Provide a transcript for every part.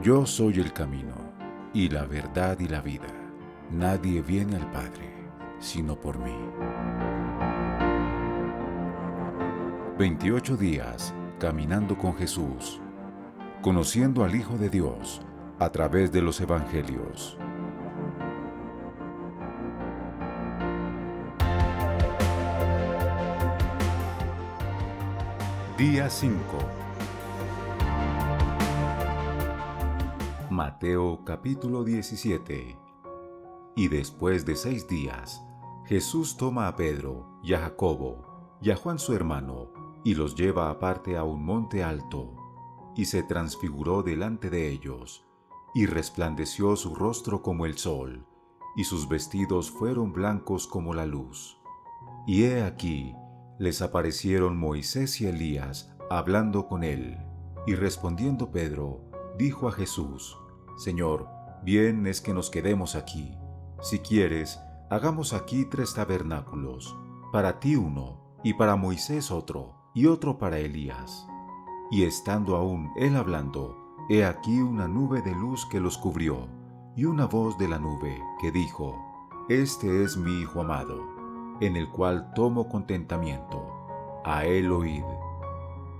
Yo soy el camino, y la verdad y la vida. Nadie viene al Padre, sino por mí. 28 días caminando con Jesús, conociendo al Hijo de Dios a través de los Evangelios. Día 5. Mateo capítulo 17. Y después de 6 días, Jesús toma a Pedro y a Jacobo y a Juan su hermano, y los lleva aparte a un monte alto, y se transfiguró delante de ellos, y resplandeció su rostro como el sol, y sus vestidos fueron blancos como la luz. Y he aquí, les aparecieron Moisés y Elías hablando con él. Y respondiendo Pedro, dijo a Jesús: Señor, bien es que nos quedemos aquí. Si quieres, hagamos aquí 3 tabernáculos, para ti uno, y para Moisés otro, y otro para Elías. Y estando aún él hablando, he aquí una nube de luz que los cubrió, y una voz de la nube que dijo: Este es mi Hijo amado, en el cual tomo contentamiento. A él oíd.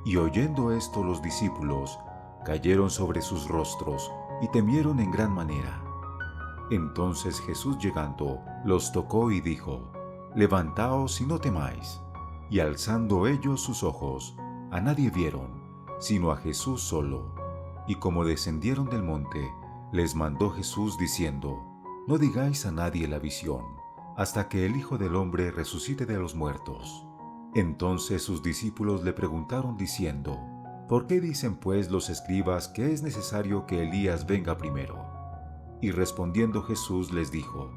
Y oyendo esto los discípulos cayeron sobre sus rostros y temieron en gran manera. Entonces Jesús llegando los tocó y dijo: Levantaos y no temáis. Y alzando ellos sus ojos, a nadie vieron, sino a Jesús solo. Y como descendieron del monte, les mandó Jesús diciendo: No digáis a nadie la visión, hasta que el Hijo del Hombre resucite de los muertos. Entonces sus discípulos le preguntaron diciendo: ¿Por qué dicen pues los escribas que es necesario que Elías venga primero? Y respondiendo Jesús les dijo: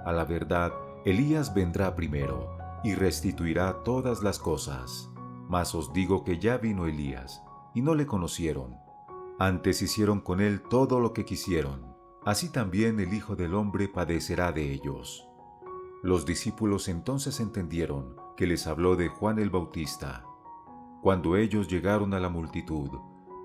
A la verdad, Elías vendrá primero, y restituirá todas las cosas. Mas os digo que ya vino Elías, y no le conocieron. Antes hicieron con él todo lo que quisieron. Así también el Hijo del Hombre padecerá de ellos. Los discípulos entonces entendieron que les habló de Juan el Bautista. Cuando ellos llegaron a la multitud,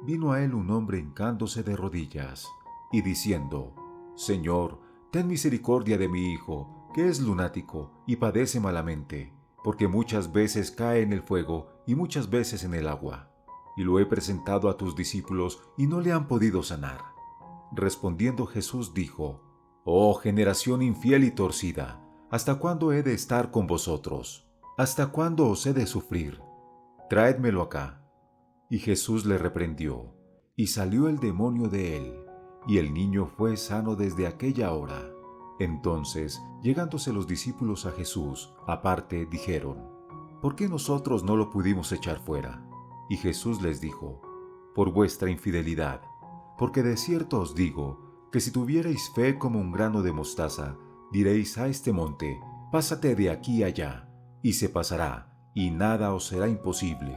vino a él un hombre hincándose de rodillas, y diciendo: Señor, ten misericordia de mi hijo, que es lunático y padece malamente, porque muchas veces cae en el fuego y muchas veces en el agua. Y lo he presentado a tus discípulos y no le han podido sanar. Respondiendo Jesús dijo: Oh generación infiel y torcida, ¿hasta cuándo he de estar con vosotros? ¿Hasta cuándo os he de sufrir? Traédmelo acá. Y Jesús le reprendió, y salió el demonio de él, y el niño fue sano desde aquella hora. Entonces, llegándose los discípulos a Jesús, aparte, dijeron: ¿Por qué nosotros no lo pudimos echar fuera? Y Jesús les dijo: Por vuestra infidelidad, porque de cierto os digo, que si tuvierais fe como un grano de mostaza, diréis a este monte: Pásate de aquí allá, y se pasará, y nada os será imposible.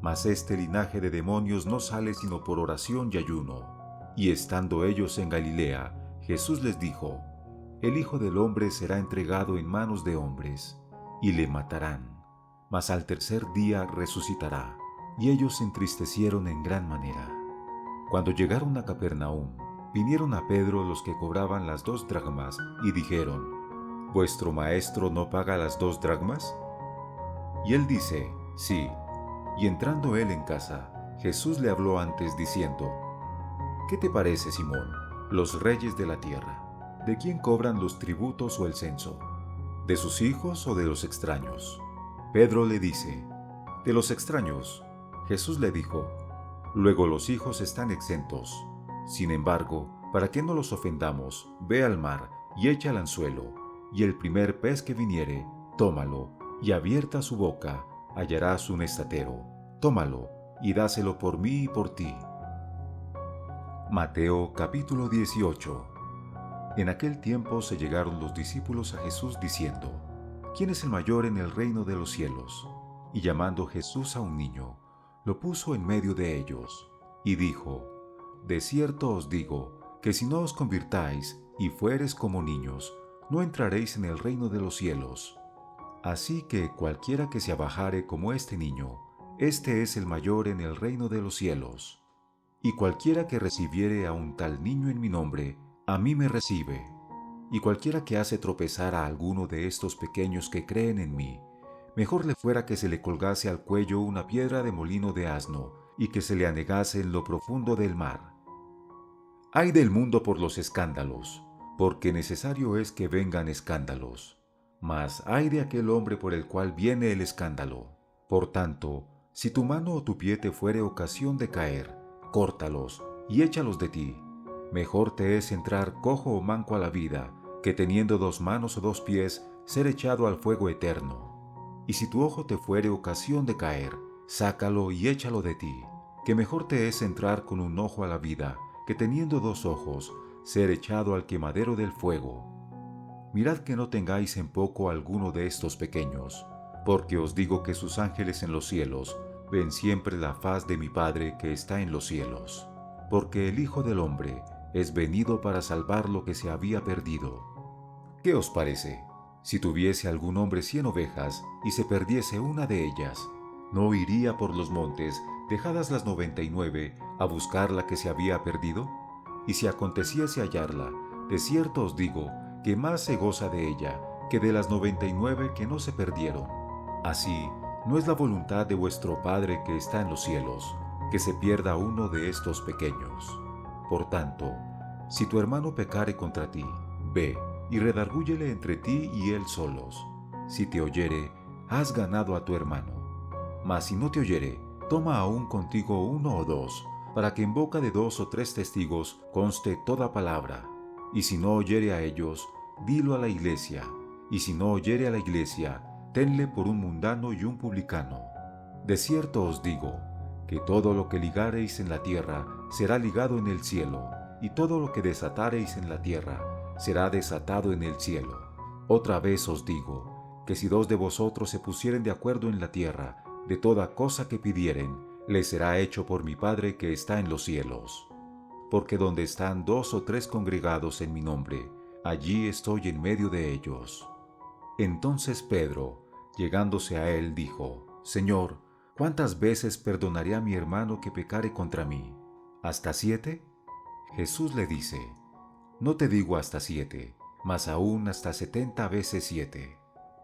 Mas este linaje de demonios no sale sino por oración y ayuno. Y estando ellos en Galilea, Jesús les dijo: El Hijo del Hombre será entregado en manos de hombres, y le matarán, mas al tercer día resucitará. Y ellos se entristecieron en gran manera. Cuando llegaron a Capernaum, vinieron a Pedro los que cobraban las 2 dracmas, y dijeron: ¿Vuestro maestro no paga las 2 dracmas? Y él dice: Sí. Y entrando él en casa, Jesús le habló antes diciendo: ¿Qué te parece, Simón? Los reyes de la tierra, ¿de quién cobran los tributos o el censo? ¿De sus hijos o de los extraños? Pedro le dice: De los extraños. Jesús le dijo: Luego los hijos están exentos. Sin embargo, para que no los ofendamos, ve al mar y echa el anzuelo, y el primer pez que viniere, tómalo, y abierta su boca, hallarás un estatero. Tómalo, y dáselo por mí y por ti. Mateo capítulo 18. En aquel tiempo se llegaron los discípulos a Jesús diciendo: ¿Quién es el mayor en el reino de los cielos? Y llamando Jesús a un niño, lo puso en medio de ellos, y dijo: De cierto os digo, que si no os convirtáis y fuereis como niños, no entraréis en el reino de los cielos. Así que cualquiera que se abajare como este niño, este es el mayor en el reino de los cielos. Y cualquiera que recibiere a un tal niño en mi nombre, a mí me recibe. Y cualquiera que hace tropezar a alguno de estos pequeños que creen en mí, mejor le fuera que se le colgase al cuello una piedra de molino de asno y que se le anegase en lo profundo del mar. Ay del mundo por los escándalos, porque necesario es que vengan escándalos. Mas ay de aquel hombre por el cual viene el escándalo. Por tanto, si tu mano o tu pie te fuere ocasión de caer, córtalos y échalos de ti. Mejor te es entrar cojo o manco a la vida, que teniendo 2 manos o 2 pies, ser echado al fuego eterno. Y si tu ojo te fuere ocasión de caer, sácalo y échalo de ti, que mejor te es entrar con un ojo a la vida, que teniendo 2 ojos, ser echado al quemadero del fuego. Mirad que no tengáis en poco alguno de estos pequeños, porque os digo que sus ángeles en los cielos ven siempre la faz de mi Padre que está en los cielos. Porque el Hijo del Hombre es venido para salvar lo que se había perdido. ¿Qué os parece? Si tuviese algún hombre 100 ovejas y se perdiese una de ellas, ¿no iría por los montes, dejadas las 99, a buscar la que se había perdido? Y si aconteciese hallarla, de cierto os digo que más se goza de ella que de las 99 que no se perdieron. Así, no es la voluntad de vuestro Padre que está en los cielos, que se pierda uno de estos pequeños. Por tanto, si tu hermano pecare contra ti, ve y redargúyele entre ti y él solos. Si te oyere, has ganado a tu hermano. Mas si no te oyere, toma aún contigo 1 o 2, para que en boca de 2 o 3 testigos conste toda palabra. Y si no oyere a ellos, dilo a la iglesia. Y si no oyere a la iglesia, tenle por un mundano y un publicano. De cierto os digo, que todo lo que ligareis en la tierra será ligado en el cielo, y todo lo que desatareis en la tierra será desatado en el cielo. Otra vez os digo, que si 2 de vosotros se pusieren de acuerdo en la tierra, de toda cosa que pidieren, les será hecho por mi Padre que está en los cielos. Porque donde están 2 o 3 congregados en mi nombre, allí estoy en medio de ellos. Entonces Pedro, llegándose a él, dijo, Señor, ¿cuántas veces perdonaré a mi hermano que pecare contra mí? ¿Hasta 7? Jesús le dice, no te digo hasta 7, mas aún hasta 70 veces 7.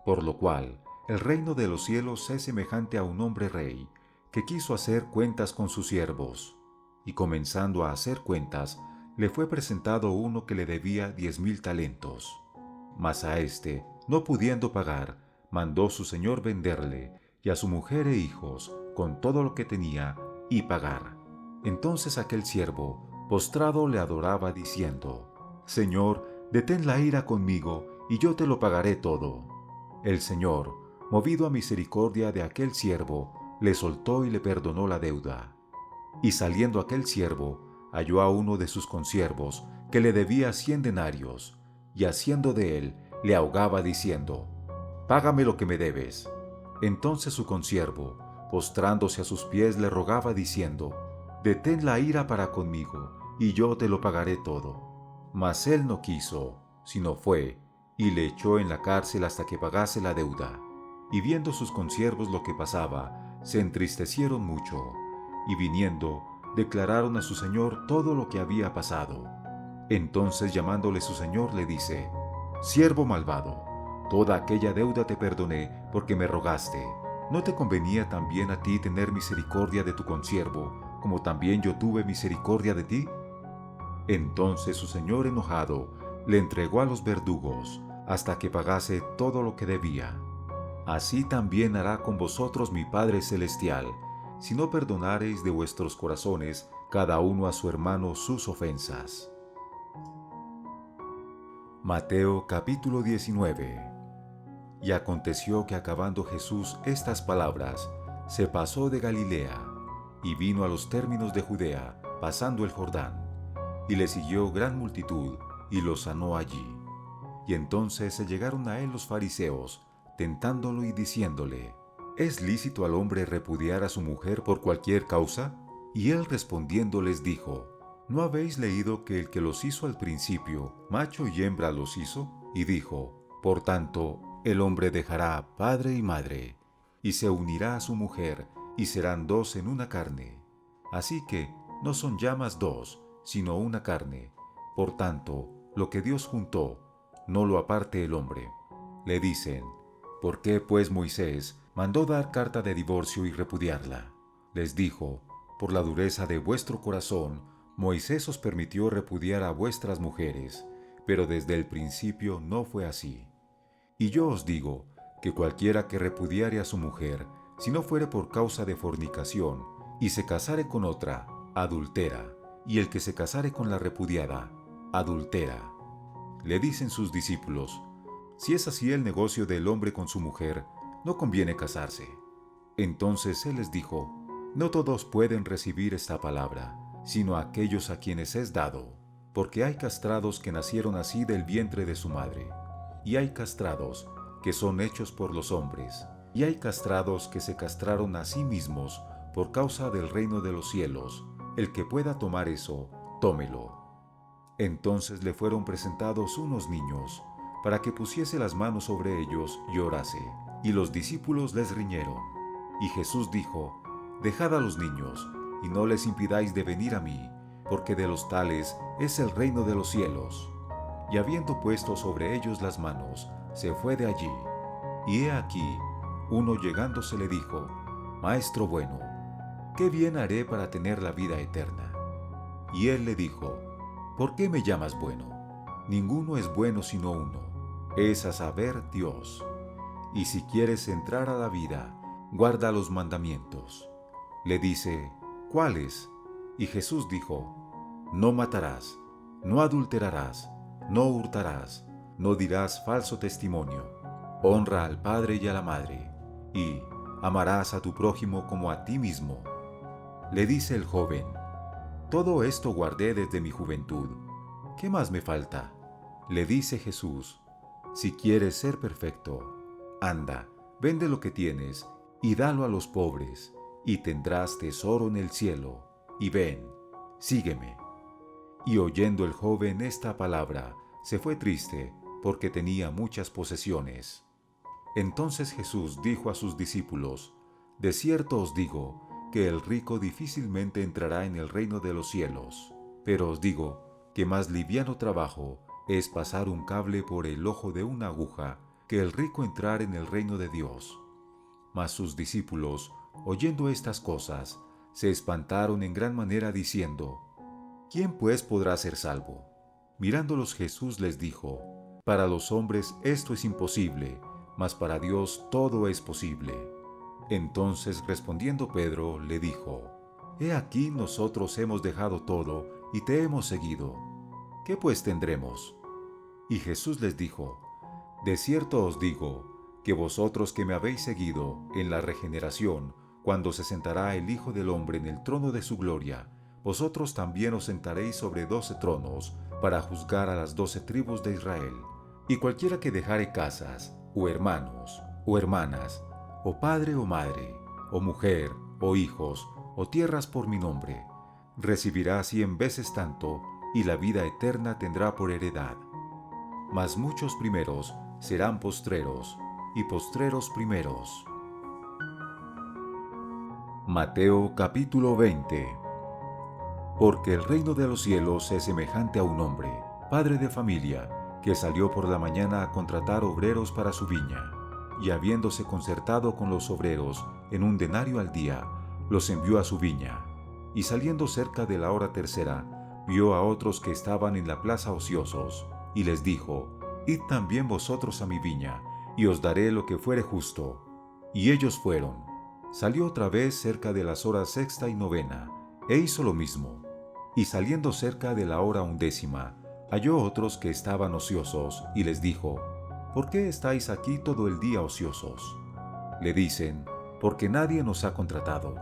Por lo cual, el reino de los cielos es semejante a un hombre rey, que quiso hacer cuentas con sus siervos. Y comenzando a hacer cuentas, le fue presentado uno que le debía 10,000 talentos. Mas a éste, no pudiendo pagar, mandó su señor venderle, y a su mujer e hijos, con todo lo que tenía, y pagar. Entonces aquel siervo, postrado, le adoraba diciendo, Señor, detén la ira conmigo, y yo te lo pagaré todo. El Señor, movido a misericordia de aquel siervo, le soltó y le perdonó la deuda. Y saliendo aquel siervo, halló a uno de sus consiervos, que le debía 100 denarios, y haciendo de él, le ahogaba diciendo, Págame lo que me debes. Entonces su consiervo, postrándose a sus pies, le rogaba diciendo, Detén la ira para conmigo, y yo te lo pagaré todo. Mas él no quiso, sino fue, y le echó en la cárcel hasta que pagase la deuda. Y viendo sus consiervos lo que pasaba, se entristecieron mucho, y viniendo, declararon a su señor todo lo que había pasado. Entonces llamándole su señor le dice, Siervo malvado, toda aquella deuda te perdoné porque me rogaste. ¿No te convenía también a ti tener misericordia de tu consiervo, como también yo tuve misericordia de ti? Entonces su señor enojado le entregó a los verdugos hasta que pagase todo lo que debía. Así también hará con vosotros mi Padre Celestial, si no perdonareis de vuestros corazones cada uno a su hermano sus ofensas. Mateo capítulo 19. Y aconteció que acabando Jesús estas palabras, se pasó de Galilea, y vino a los términos de Judea, pasando el Jordán, y le siguió gran multitud, y lo sanó allí. Y entonces se llegaron a él los fariseos, tentándolo y diciéndole, ¿es lícito al hombre repudiar a su mujer por cualquier causa? Y él respondiendo les dijo, ¿no habéis leído que el que los hizo al principio, macho y hembra los hizo? Y dijo, por tanto, el hombre dejará padre y madre, y se unirá a su mujer, y serán 2 en una carne. Así que, no son ya más dos, sino una carne. Por tanto, lo que Dios juntó, no lo aparte el hombre. Le dicen: ¿por qué pues Moisés mandó dar carta de divorcio y repudiarla? Les dijo: por la dureza de vuestro corazón, Moisés os permitió repudiar a vuestras mujeres, pero desde el principio no fue así. Y yo os digo que cualquiera que repudiare a su mujer, si no fuere por causa de fornicación, y se casare con otra, adultera, y el que se casare con la repudiada, adultera. Le dicen sus discípulos: si es así el negocio del hombre con su mujer, no conviene casarse. Entonces él les dijo: no todos pueden recibir esta palabra, sino aquellos a quienes es dado, porque hay castrados que nacieron así del vientre de su madre, y hay castrados que son hechos por los hombres, y hay castrados que se castraron a sí mismos por causa del reino de los cielos. El que pueda tomar eso, tómelo. Entonces le fueron presentados unos niños, para que pusiese las manos sobre ellos y orase, y los discípulos les riñeron. Y Jesús dijo: dejad a los niños, y no les impidáis de venir a mí, porque de los tales es el reino de los cielos. Y habiendo puesto sobre ellos las manos, se fue de allí. Y he aquí, uno llegándose le dijo: Maestro bueno, ¿qué bien haré para tener la vida eterna? Y él le dijo: ¿por qué me llamas bueno? Ninguno es bueno sino uno, es a saber, Dios. Y si quieres entrar a la vida, guarda los mandamientos. Le dice: ¿cuáles? Y Jesús dijo: no matarás, no adulterarás, no hurtarás, no dirás falso testimonio, honra al padre y a la madre, y amarás a tu prójimo como a ti mismo. Le dice el joven: todo esto guardé desde mi juventud. ¿Qué más me falta? Le dice Jesús: si quieres ser perfecto, anda, vende lo que tienes y dalo a los pobres, y tendrás tesoro en el cielo, y ven, sígueme. Y oyendo el joven esta palabra, se fue triste, porque tenía muchas posesiones. Entonces Jesús dijo a sus discípulos: de cierto os digo, que el rico difícilmente entrará en el reino de los cielos. Pero os digo que más liviano trabajo es pasar un cable por el ojo de una aguja, que el rico entrar en el reino de Dios. Mas sus discípulos, oyendo estas cosas, se espantaron en gran manera, diciendo: ¿quién pues podrá ser salvo? Mirándolos Jesús les dijo: para los hombres esto es imposible, mas para Dios todo es posible. Entonces respondiendo Pedro le dijo: he aquí nosotros hemos dejado todo y te hemos seguido. ¿Qué pues tendremos? Y Jesús les dijo: de cierto os digo, que vosotros que me habéis seguido en la regeneración, cuando se sentará el Hijo del Hombre en el trono de su gloria, vosotros también os sentaréis sobre 12 tronos, para juzgar a las 12 tribus de Israel. Y cualquiera que dejare casas, o hermanos, o hermanas, o padre o madre, o mujer, o hijos, o tierras por mi nombre, recibirá 100 veces tanto, y la vida eterna tendrá por heredad. Mas muchos primeros serán postreros, y postreros primeros. Mateo capítulo 20. Porque el reino de los cielos es semejante a un hombre, padre de familia, que salió por la mañana a contratar obreros para su viña, y habiéndose concertado con los obreros en un denario al día, los envió a su viña. Y saliendo cerca de la hora tercera, vio a otros que estaban en la plaza ociosos, y les dijo: id también vosotros a mi viña, y os daré lo que fuere justo. Y ellos fueron. Salió otra vez cerca de las horas sexta y novena, e hizo lo mismo. Y saliendo cerca de la hora 11, halló otros que estaban ociosos, y les dijo: ¿por qué estáis aquí todo el día ociosos? Le dicen: porque nadie nos ha contratado.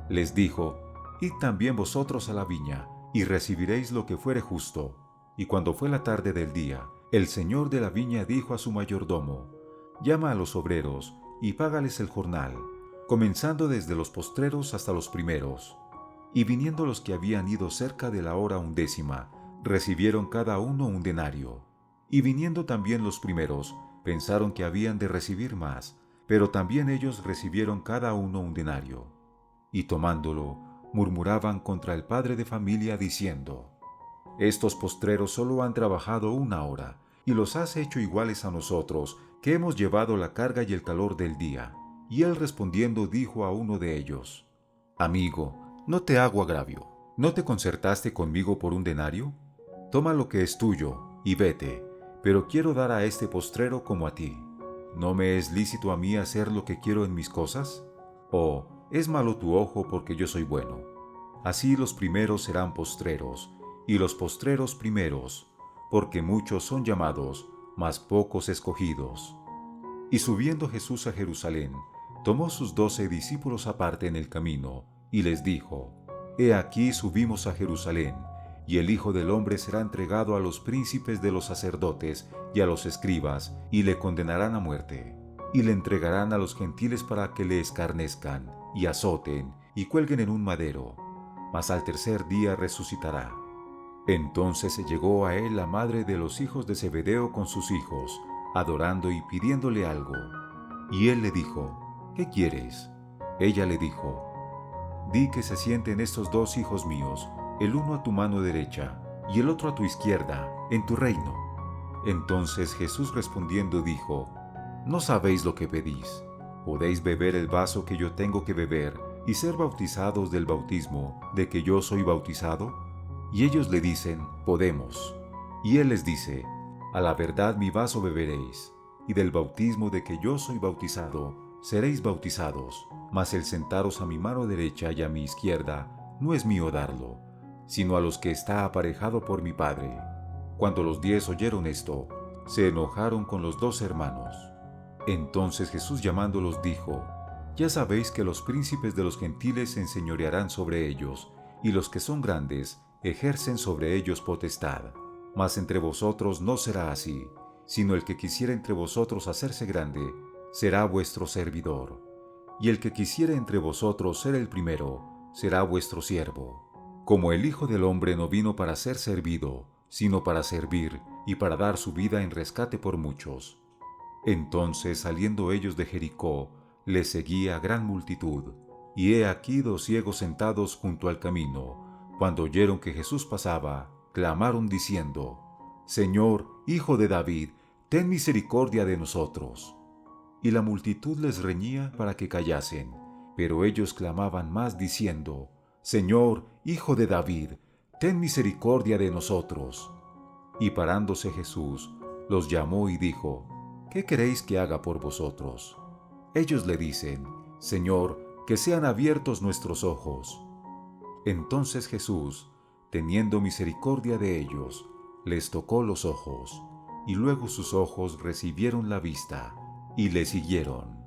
Les dijo: id también vosotros a la viña, y recibiréis lo que fuere justo. Y cuando fue la tarde del día, el señor de la viña dijo a su mayordomo: llama a los obreros, y págales el jornal, comenzando desde los postreros hasta los primeros. Y viniendo los que habían ido cerca de la hora 11, recibieron cada uno un denario. Y viniendo también los primeros, pensaron que habían de recibir más, pero también ellos recibieron cada uno un denario. Y tomándolo, murmuraban contra el padre de familia diciendo: «Estos postreros solo han trabajado 1 hora, y los has hecho iguales a nosotros, que hemos llevado la carga y el calor del día». Y él respondiendo dijo a uno de ellos: «Amigo, no te hago agravio. ¿No te concertaste conmigo por 1 denario? Toma lo que es tuyo y vete, pero quiero dar a este postrero como a ti. ¿No me es lícito a mí hacer lo que quiero en mis cosas? ¿O es malo tu ojo porque yo soy bueno? Así los primeros serán postreros, y los postreros primeros, porque muchos son llamados, mas pocos escogidos». Y subiendo Jesús a Jerusalén, tomó sus 12 discípulos aparte en el camino, y les dijo: «He aquí subimos a Jerusalén, y el Hijo del Hombre será entregado a los príncipes de los sacerdotes y a los escribas, y le condenarán a muerte, y le entregarán a los gentiles para que le escarnezcan, y azoten, y cuelguen en un madero, mas al tercer día resucitará». Entonces llegó a él la madre de los hijos de Zebedeo con sus hijos, adorando y pidiéndole algo. Y él le dijo: «¿Qué quieres?». Ella le dijo: «Di que se sienten estos 2 hijos míos, el uno a tu mano derecha y el otro a tu izquierda, en tu reino». Entonces Jesús respondiendo dijo: «No sabéis lo que pedís. ¿Podéis beber el vaso que yo tengo que beber y ser bautizados del bautismo de que yo soy bautizado?». Y ellos le dicen: «Podemos». Y él les dice: «A la verdad mi vaso beberéis, y del bautismo de que yo soy bautizado seréis bautizados, mas el sentaros a mi mano derecha y a mi izquierda no es mío darlo, sino a los que está aparejado por mi Padre». Cuando los 10 oyeron esto, se enojaron con los 2 hermanos. Entonces Jesús llamándolos dijo: «Ya sabéis que los príncipes de los gentiles se enseñorearán sobre ellos, y los que son grandes ejercen sobre ellos potestad. Mas entre vosotros no será así, sino el que quisiera entre vosotros hacerse grande, será vuestro servidor. Y el que quisiera entre vosotros ser el primero, será vuestro siervo. Como el Hijo del Hombre no vino para ser servido, sino para servir y para dar su vida en rescate por muchos». Entonces, saliendo ellos de Jericó, les seguía gran multitud, y he aquí 2 ciegos sentados junto al camino. Cuando oyeron que Jesús pasaba, clamaron diciendo: «Señor, Hijo de David, ten misericordia de nosotros». Y la multitud les reñía para que callasen, pero ellos clamaban más diciendo: «Señor, Hijo de David, ten misericordia de nosotros». Y parándose Jesús, los llamó y dijo: «¿Qué queréis que haga por vosotros?». Ellos le dicen: «Señor, que sean abiertos nuestros ojos». Entonces Jesús, teniendo misericordia de ellos, les tocó los ojos, y luego sus ojos recibieron la vista, y le siguieron.